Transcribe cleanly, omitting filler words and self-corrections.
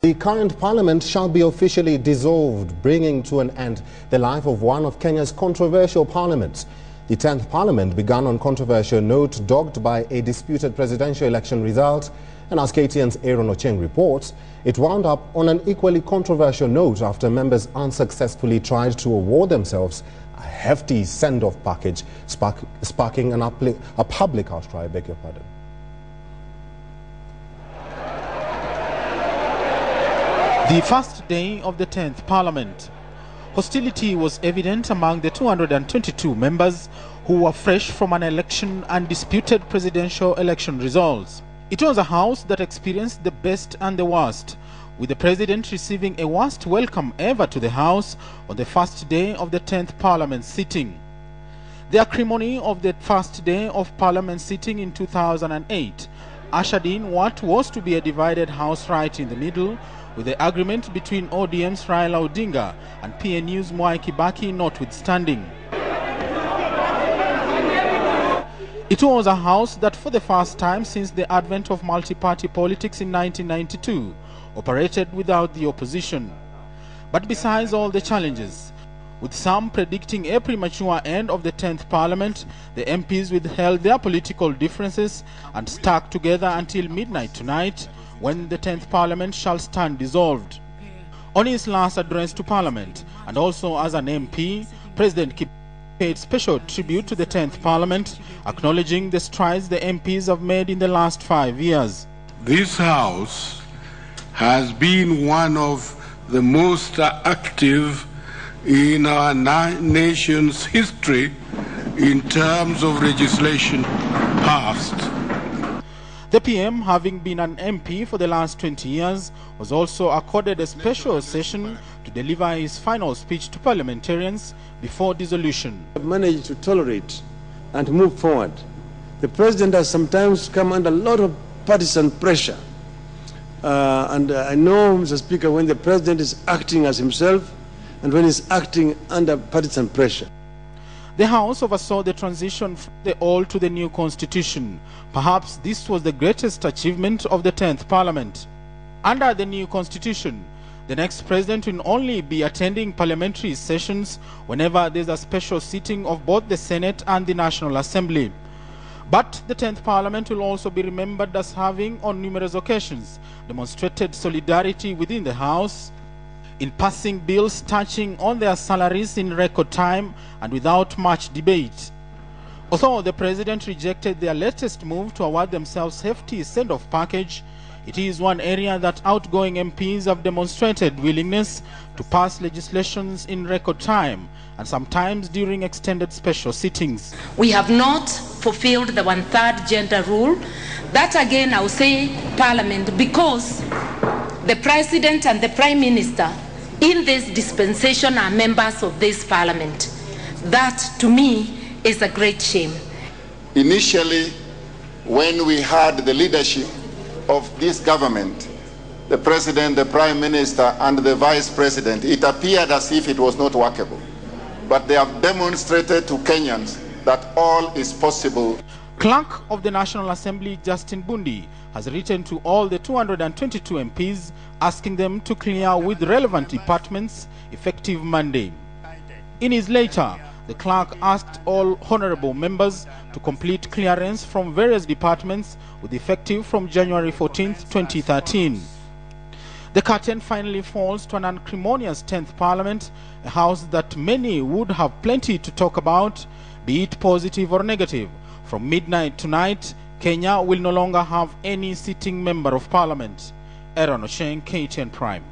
The current parliament shall be officially dissolved, bringing to an end the life of one of Kenya's controversial parliaments. The 10th parliament began on controversial note dogged by a disputed presidential election result, and as KTN's Ochieng reports, it wound up on an equally controversial note after members unsuccessfully tried to award themselves a hefty send-off package, sparking a public outcry. I beg your pardon. The first day of the 10th Parliament. Hostility was evident among the 222 members who were fresh from an election and disputed presidential election results. It was a house that experienced the best and the worst, with the president receiving a worst welcome ever to the house on the first day of the 10th Parliament sitting. The acrimony of the first day of Parliament sitting in 2008 ushered in what was to be a divided house right in the middle, with the agreement between ODM's Raila Odinga and PNU's Mwai Kibaki notwithstanding. It was a house that for the first time since the advent of multi-party politics in 1992 operated without the opposition. But besides all the challenges, with some predicting a premature end of the 10th Parliament, the MPs withheld their political differences and stuck together until midnight tonight, when the 10th Parliament shall stand dissolved. On his last address to Parliament, and also as an MP, President Kibaki paid special tribute to the 10th Parliament, acknowledging the strides the MPs have made in the last 5 years. This House has been one of the most active in our nation's history in terms of legislation passed. The PM, having been an MP for the last 20 years, was also accorded a special session to deliver his final speech to parliamentarians before dissolution. We have managed to tolerate and move forward. The president has sometimes come under a lot of partisan pressure. And I know, Mr. Speaker, when the president is acting as himself and when he's acting under partisan pressure. The House oversaw the transition from the old to the new constitution. Perhaps this was the greatest achievement of the 10th Parliament. Under the new constitution, the next president will only be attending parliamentary sessions whenever there's a special sitting of both the Senate and the National Assembly. But the 10th Parliament will also be remembered as having, on numerous occasions, demonstrated solidarity within the House, in passing bills touching on their salaries in record time and without much debate. Although the President rejected their latest move to award themselves hefty send-off package, it is one area that outgoing MPs have demonstrated willingness to pass legislations in record time and sometimes during extended special sittings. We have not fulfilled the one-third gender rule. That again I will say Parliament, because the President and the Prime Minister in this dispensation are members of this Parliament. That, to me, is a great shame. Initially, when we had the leadership of this government, the President, the Prime Minister, and the Vice President, it appeared as if it was not workable. But they have demonstrated to Kenyans that all is possible. Clerk of the National Assembly, Justin Bundi, has written to all the 222 MPs asking them to clear with relevant departments effective Monday. In his letter, the clerk asked all honorable members to complete clearance from various departments with effective from January 14, 2013. The curtain finally falls to an unceremonious 10th Parliament, a house that many would have plenty to talk about, be it positive or negative. From midnight tonight, Kenya will no longer have any sitting member of Parliament. Ochieng, KTN Prime.